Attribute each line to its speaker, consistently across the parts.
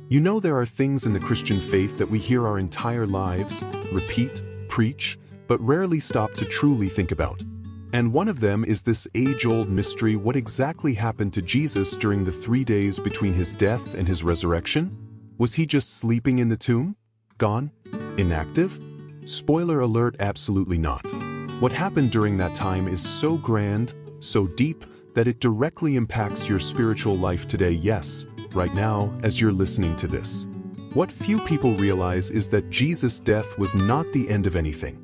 Speaker 1: You know, there are things in the Christian faith that we hear our entire lives, repeat, preach, but rarely stop to truly think about. And one of them is this age-old mystery: what exactly happened to Jesus during the 3 days between his death and his resurrection? Was he just sleeping in the tomb? Gone? Inactive? Spoiler alert, absolutely not. What happened during that time is so grand, so deep, that it directly impacts your spiritual life today, yes, right now, as you're listening to this. What few people realize is that Jesus' death was not the end of anything.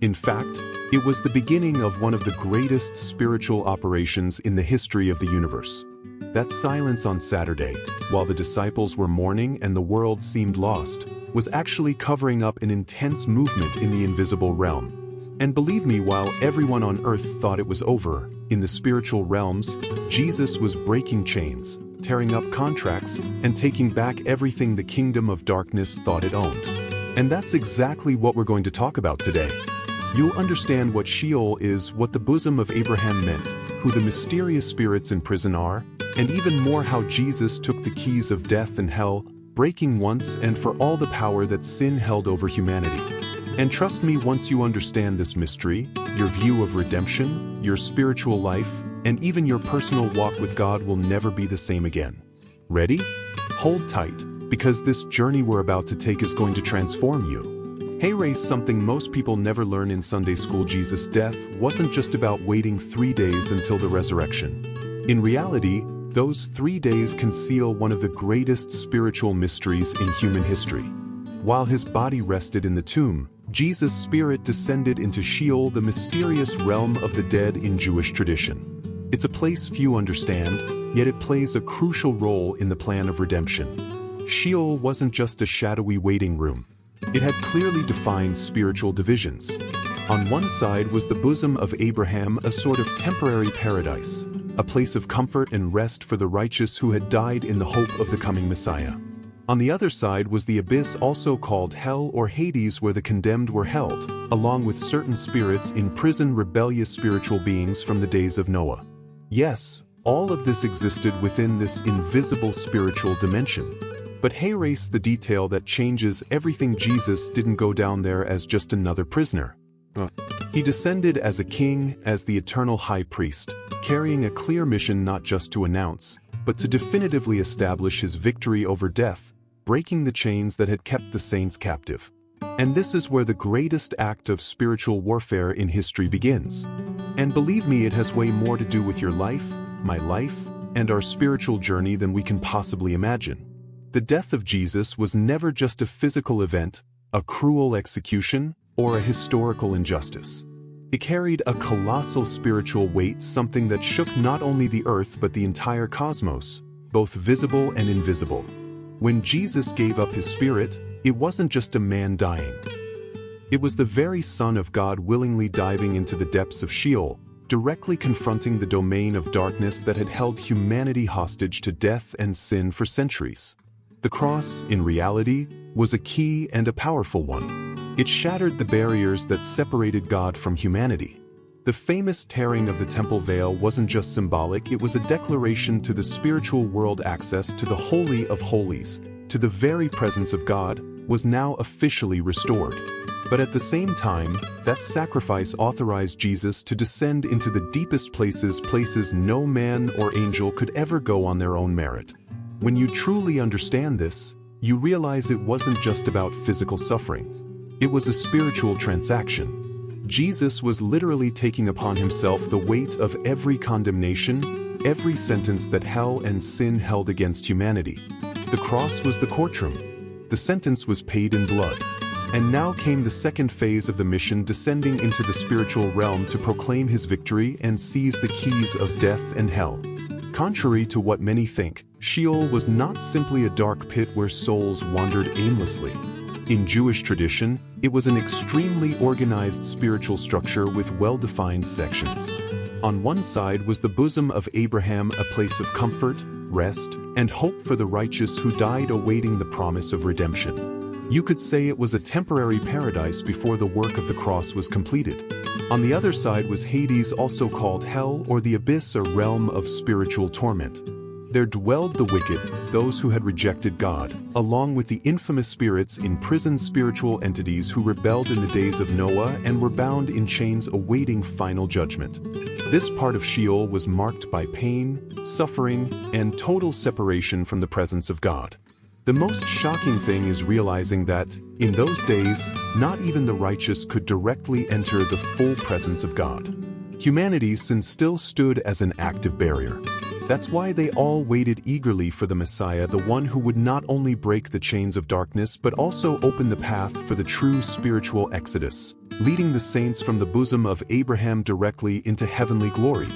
Speaker 1: In fact, it was the beginning of one of the greatest spiritual operations in the history of the universe. That silence on Saturday, while the disciples were mourning and the world seemed lost, was actually covering up an intense movement in the invisible realm. And believe me, while everyone on earth thought it was over, in the spiritual realms, Jesus was breaking chains, tearing up contracts, and taking back everything the kingdom of darkness thought it owned. And that's exactly what we're going to talk about today. You'll understand what Sheol is, what the bosom of Abraham meant, who the mysterious spirits in prison are, and even more how Jesus took the keys of death and hell, breaking once and for all the power that sin held over humanity. And trust me, once you understand this mystery, your view of redemption, your spiritual life, and even your personal walk with God will never be the same again. Ready? Hold tight, because this journey we're about to take is going to transform you. Hey race, something most people never learn in Sunday school: Jesus' death wasn't just about waiting 3 days until the resurrection. In reality, those 3 days conceal one of the greatest spiritual mysteries in human history. While his body rested in the tomb, Jesus' spirit descended into Sheol, the mysterious realm of the dead in Jewish tradition. It's a place few understand, yet it plays a crucial role in the plan of redemption. Sheol wasn't just a shadowy waiting room. It had clearly defined spiritual divisions. On one side was the bosom of Abraham, a sort of temporary paradise, a place of comfort and rest for the righteous who had died in the hope of the coming Messiah. On the other side was the abyss, also called Hell or Hades, where the condemned were held, along with certain spirits in prison, rebellious spiritual beings from the days of Noah. Yes, all of this existed within this invisible spiritual dimension. But hey race, the detail that changes everything: Jesus didn't go down there as just another prisoner. He descended as a king, as the eternal high priest, carrying a clear mission not just to announce, but to definitively establish his victory over death, breaking the chains that had kept the saints captive. And this is where the greatest act of spiritual warfare in history begins. And believe me, it has way more to do with your life, my life, and our spiritual journey than we can possibly imagine. The death of Jesus was never just a physical event, a cruel execution, or a historical injustice. It carried a colossal spiritual weight, something that shook not only the earth but the entire cosmos, both visible and invisible. When Jesus gave up his spirit, it wasn't just a man dying. It was the very Son of God willingly diving into the depths of Sheol, directly confronting the domain of darkness that had held humanity hostage to death and sin for centuries. The cross, in reality, was a key and a powerful one. It shattered the barriers that separated God from humanity. The famous tearing of the temple veil wasn't just symbolic, it was a declaration to the spiritual world: access to the Holy of Holies, to the very presence of God, was now officially restored. But at the same time, that sacrifice authorized Jesus to descend into the deepest places no man or angel could ever go on their own merit. When you truly understand this, you realize it wasn't just about physical suffering. It was a spiritual transaction. Jesus was literally taking upon himself the weight of every condemnation, every sentence that hell and sin held against humanity. The cross was the courtroom. The sentence was paid in blood. And now came the second phase of the mission, descending into the spiritual realm to proclaim his victory and seize the keys of death and hell. Contrary to what many think, Sheol was not simply a dark pit where souls wandered aimlessly. In Jewish tradition, it was an extremely organized spiritual structure with well-defined sections. On one side was the bosom of Abraham, a place of comfort, rest, and hope for the righteous who died awaiting the promise of redemption. You could say it was a temporary paradise before the work of the cross was completed. On the other side was Hades, also called Hell or the Abyss, a realm of spiritual torment. There dwelled the wicked, those who had rejected God, along with the infamous spirits imprisoned spiritual entities who rebelled in the days of Noah and were bound in chains awaiting final judgment. This part of Sheol was marked by pain, suffering, and total separation from the presence of God. The most shocking thing is realizing that, in those days, not even the righteous could directly enter the full presence of God. Humanity's sin still stood as an active barrier. That's why they all waited eagerly for the Messiah, the one who would not only break the chains of darkness but also open the path for the true spiritual exodus, leading the saints from the bosom of Abraham directly into heavenly glory.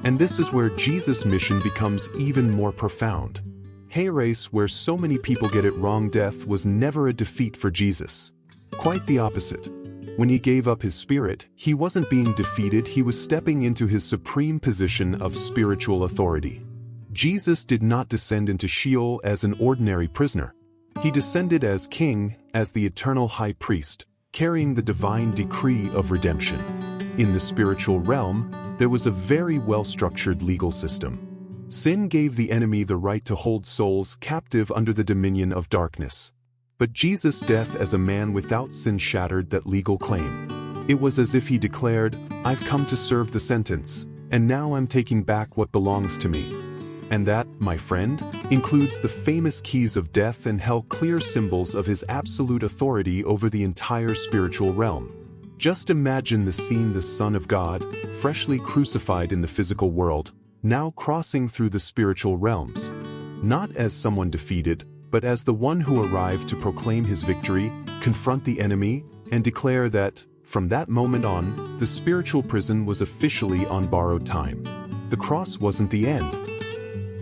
Speaker 1: And this is where Jesus' mission becomes even more profound. Hey, race, where so many people get it wrong, death was never a defeat for Jesus. Quite the opposite. When he gave up his spirit, he wasn't being defeated, he was stepping into his supreme position of spiritual authority. Jesus did not descend into Sheol as an ordinary prisoner. He descended as king, as the eternal high priest, carrying the divine decree of redemption. In the spiritual realm, there was a very well-structured legal system. Sin gave the enemy the right to hold souls captive under the dominion of darkness. But Jesus' death as a man without sin shattered that legal claim. It was as if he declared, "I've come to serve the sentence, and now I'm taking back what belongs to me." And that, my friend, includes the famous keys of death and hell, clear symbols of his absolute authority over the entire spiritual realm. Just imagine the scene: the Son of God, freshly crucified in the physical world, now crossing through the spiritual realms. Not as someone defeated, but as the one who arrived to proclaim his victory, confront the enemy, and declare that, from that moment on, the spiritual prison was officially on borrowed time. The cross wasn't the end.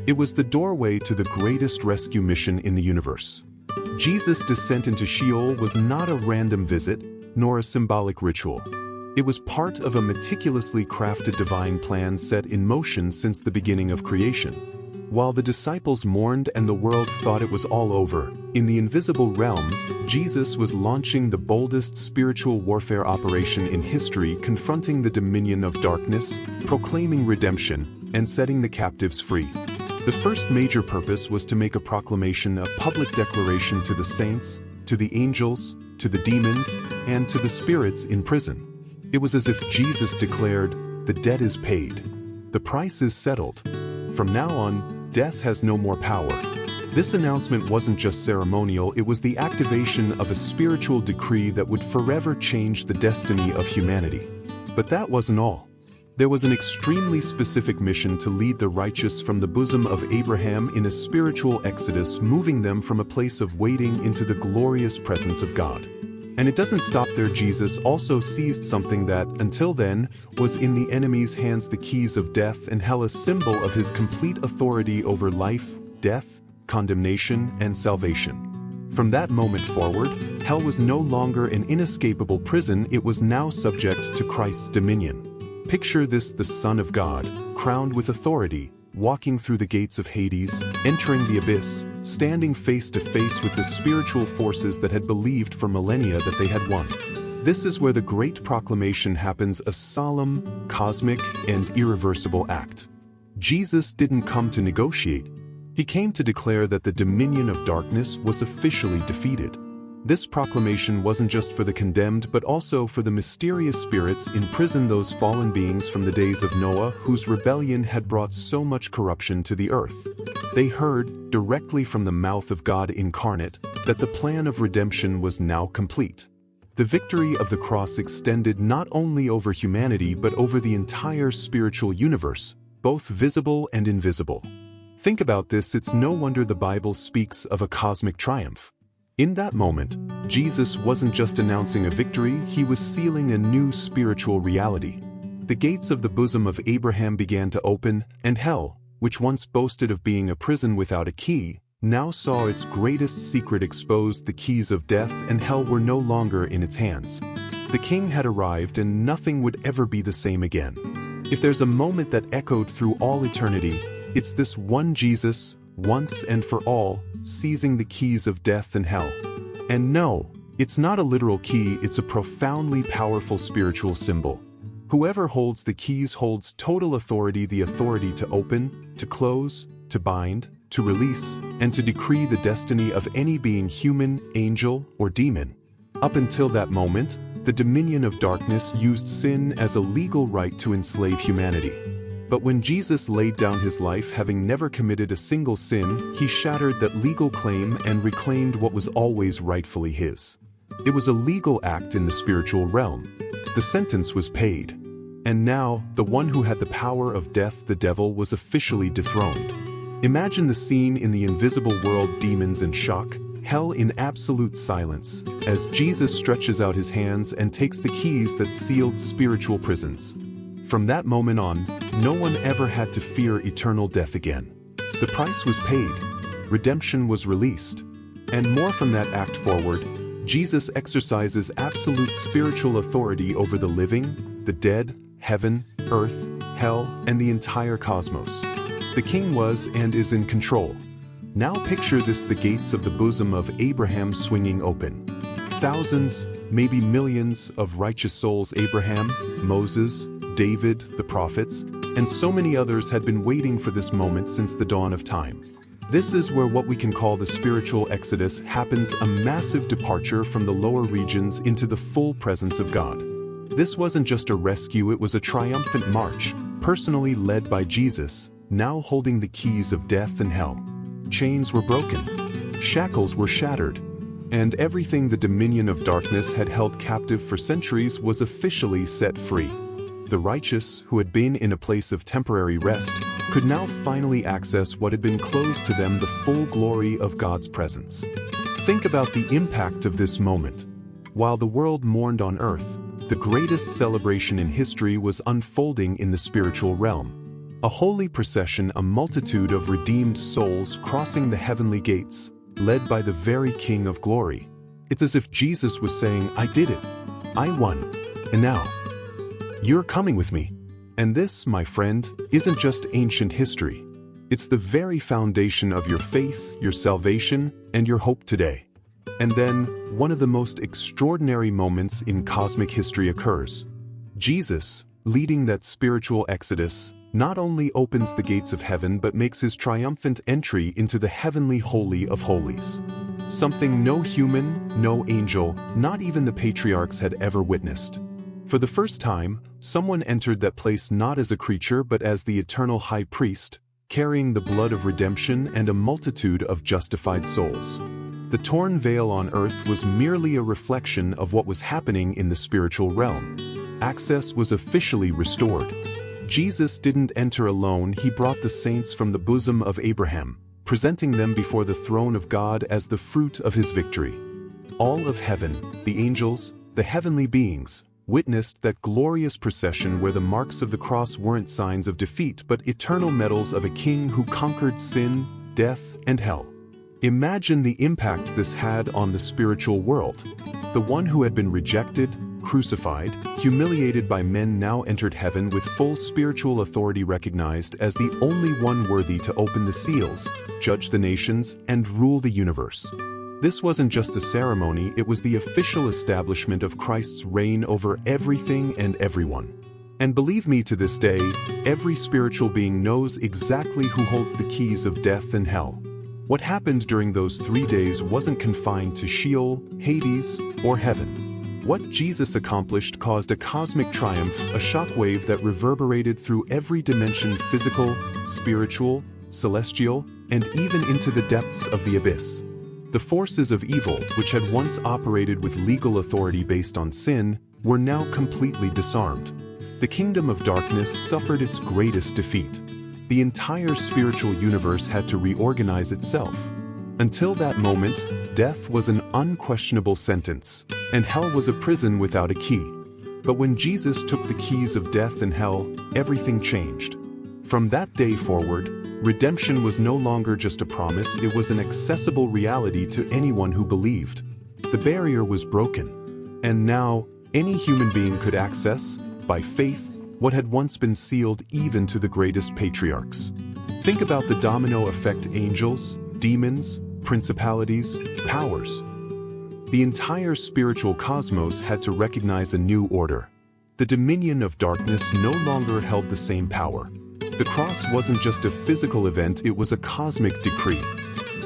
Speaker 1: It was the doorway to the greatest rescue mission in the universe. Jesus' descent into Sheol was not a random visit, nor a symbolic ritual. It was part of a meticulously crafted divine plan set in motion since the beginning of creation. While the disciples mourned and the world thought it was all over, in the invisible realm, Jesus was launching the boldest spiritual warfare operation in history, confronting the dominion of darkness, proclaiming redemption, and setting the captives free. The first major purpose was to make a proclamation, a public declaration to the saints, to the angels, to the demons, and to the spirits in prison. It was as if Jesus declared, "The debt is paid. The price is settled. From now on, death has no more power." This announcement wasn't just ceremonial, it was the activation of a spiritual decree that would forever change the destiny of humanity. But that wasn't all. There was an extremely specific mission to lead the righteous from the bosom of Abraham in a spiritual exodus, moving them from a place of waiting into the glorious presence of God. And it doesn't stop there. Jesus also seized something that, until then, was in the enemy's hands: the keys of death and hell, a symbol of his complete authority over life, death, condemnation, and salvation. From that moment forward, hell was no longer an inescapable prison, it was now subject to Christ's dominion. Picture this: the Son of God, crowned with authority, walking through the gates of Hades, entering the abyss, standing face to face with the spiritual forces that had believed for millennia that they had won. This is where the great proclamation happens, a solemn, cosmic, and irreversible act. Jesus didn't come to negotiate. He came to declare that the dominion of darkness was officially defeated. This proclamation wasn't just for the condemned but also for the mysterious spirits in prison, those fallen beings from the days of Noah whose rebellion had brought so much corruption to the earth. They heard, directly from the mouth of God incarnate, that the plan of redemption was now complete. The victory of the cross extended not only over humanity but over the entire spiritual universe, both visible and invisible. Think about this: it's no wonder the Bible speaks of a cosmic triumph. In that moment, Jesus wasn't just announcing a victory, he was sealing a new spiritual reality. The gates of the bosom of Abraham began to open, and hell, which once boasted of being a prison without a key, now saw its greatest secret exposed: the keys of death and hell were no longer in its hands. The king had arrived and nothing would ever be the same again. If there's a moment that echoed through all eternity, it's this one: Jesus, once and for all, seizing the keys of death and hell. And no, it's not a literal key, it's a profoundly powerful spiritual symbol. Whoever holds the keys holds total authority: the authority to open, to close, to bind, to release, and to decree the destiny of any being human, angel, or demon. Up until that moment, the dominion of darkness used sin as a legal right to enslave humanity. But when Jesus laid down his life having never committed a single sin, he shattered that legal claim and reclaimed what was always rightfully his. It was a legal act in the spiritual realm. The sentence was paid. And now, the one who had the power of death, the devil, was officially dethroned. Imagine the scene in the invisible world: demons in shock, hell in absolute silence, as Jesus stretches out his hands and takes the keys that sealed spiritual prisons. From that moment on, no one ever had to fear eternal death again. The price was paid. Redemption was released. And more from that act forward, Jesus exercises absolute spiritual authority over the living, the dead, heaven, earth, hell, and the entire cosmos. The King was and is in control. Now picture this: the gates of the bosom of Abraham swinging open. Thousands, maybe millions of righteous souls, Abraham, Moses, David, the prophets, and so many others had been waiting for this moment since the dawn of time. This is where what we can call the spiritual exodus happens, a massive departure from the lower regions into the full presence of God. This wasn't just a rescue, it was a triumphant march, personally led by Jesus, now holding the keys of death and hell. Chains were broken, shackles were shattered, and everything the dominion of darkness had held captive for centuries was officially set free. The righteous, who had been in a place of temporary rest, could now finally access what had been closed to them: the full glory of God's presence. Think about the impact of this moment. While the world mourned on earth, the greatest celebration in history was unfolding in the spiritual realm. A holy procession, a multitude of redeemed souls crossing the heavenly gates, led by the very King of Glory. It's as if Jesus was saying, "I did it. I won. And now, you're coming with me." And this, my friend, isn't just ancient history. It's the very foundation of your faith, your salvation, and your hope today. And then, one of the most extraordinary moments in cosmic history occurs. Jesus, leading that spiritual exodus, not only opens the gates of heaven but makes his triumphant entry into the heavenly Holy of Holies. Something no human, no angel, not even the patriarchs had ever witnessed. For the first time, someone entered that place not as a creature but as the eternal high priest, carrying the blood of redemption and a multitude of justified souls. The torn veil on earth was merely a reflection of what was happening in the spiritual realm. Access was officially restored. Jesus didn't enter alone, he brought the saints from the bosom of Abraham, presenting them before the throne of God as the fruit of his victory. All of heaven, the angels, the heavenly beings, witnessed that glorious procession where the marks of the cross weren't signs of defeat but eternal medals of a king who conquered sin, death, and hell. Imagine the impact this had on the spiritual world. The one who had been rejected, crucified, humiliated by men now entered heaven with full spiritual authority, recognized as the only one worthy to open the seals, judge the nations, and rule the universe. This wasn't just a ceremony, it was the official establishment of Christ's reign over everything and everyone. And believe me, to this day, every spiritual being knows exactly who holds the keys of death and hell. What happened during those 3 days wasn't confined to Sheol, Hades, or heaven. What Jesus accomplished caused a cosmic triumph, a shockwave that reverberated through every dimension: physical, spiritual, celestial, and even into the depths of the abyss. The forces of evil, which had once operated with legal authority based on sin, were now completely disarmed. The kingdom of darkness suffered its greatest defeat. The entire spiritual universe had to reorganize itself. Until that moment, death was an unquestionable sentence, and hell was a prison without a key. But when Jesus took the keys of death and hell, everything changed. From that day forward, redemption was no longer just a promise, it was an accessible reality to anyone who believed. The barrier was broken, and now any human being could access, by faith, what had once been sealed even to the greatest patriarchs. Think about the domino effect: angels, demons, principalities, powers. The entire spiritual cosmos had to recognize a new order. The dominion of darkness no longer held the same power. The cross wasn't just a physical event, it was a cosmic decree.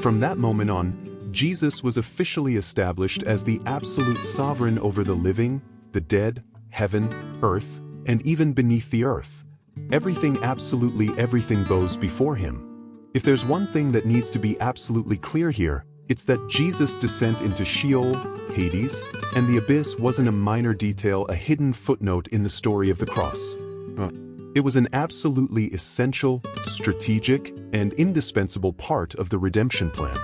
Speaker 1: From that moment on, Jesus was officially established as the absolute sovereign over the living, the dead, heaven, earth, and even beneath the earth. Everything, absolutely everything, bows before him. If there's one thing that needs to be absolutely clear here, it's that Jesus' descent into Sheol, Hades, and the abyss wasn't a minor detail, a hidden footnote in the story of the cross. It was an absolutely essential, strategic, and indispensable part of the redemption plan.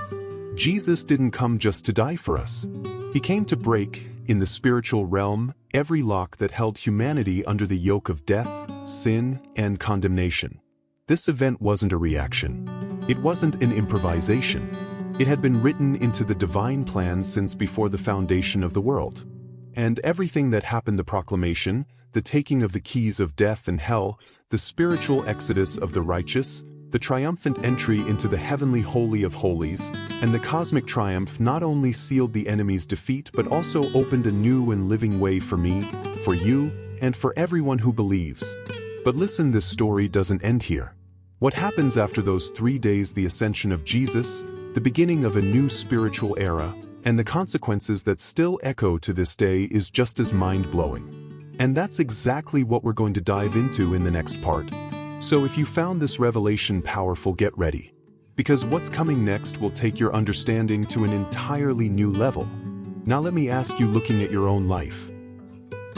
Speaker 1: Jesus didn't come just to die for us. He came to break, in the spiritual realm, every lock that held humanity under the yoke of death, sin, and condemnation. This event wasn't a reaction. It wasn't an improvisation. It had been written into the divine plan since before the foundation of the world. And everything that happened, the proclamation, the taking of the keys of death and hell, the spiritual exodus of the righteous, the triumphant entry into the heavenly Holy of Holies, and the cosmic triumph not only sealed the enemy's defeat but also opened a new and living way for me, for you, and for everyone who believes. But listen, this story doesn't end here. What happens after those 3 days, the ascension of Jesus, the beginning of a new spiritual era, and the consequences that still echo to this day, is just as mind-blowing. And that's exactly what we're going to dive into in the next part. So if you found this revelation powerful, get ready. Because what's coming next will take your understanding to an entirely new level. Now let me ask you, looking at your own life.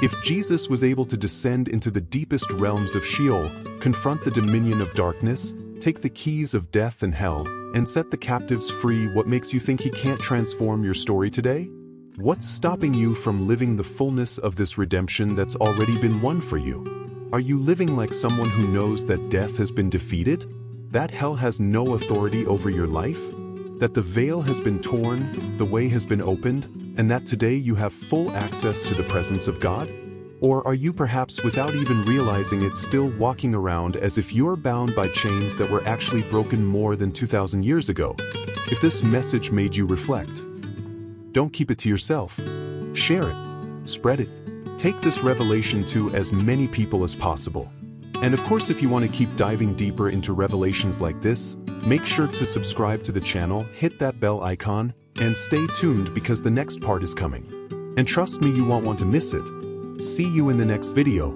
Speaker 1: If Jesus was able to descend into the deepest realms of Sheol, confront the dominion of darkness, take the keys of death and hell, and set the captives free, what makes you think he can't transform your story today? What's stopping you from living the fullness of this redemption that's already been won for you? Are you living like someone who knows that death has been defeated? That hell has no authority over your life? That the veil has been torn, the way has been opened, and that today you have full access to the presence of God? Or are you perhaps, without even realizing it, still walking around as if you're bound by chains that were actually broken more than 2,000 years ago? If this message made you reflect, don't keep it to yourself. Share it. Spread it. Take this revelation to as many people as possible. And of course, if you want to keep diving deeper into revelations like this, make sure to subscribe to the channel, hit that bell icon, and stay tuned because the next part is coming. And trust me, you won't want to miss it. See you in the next video.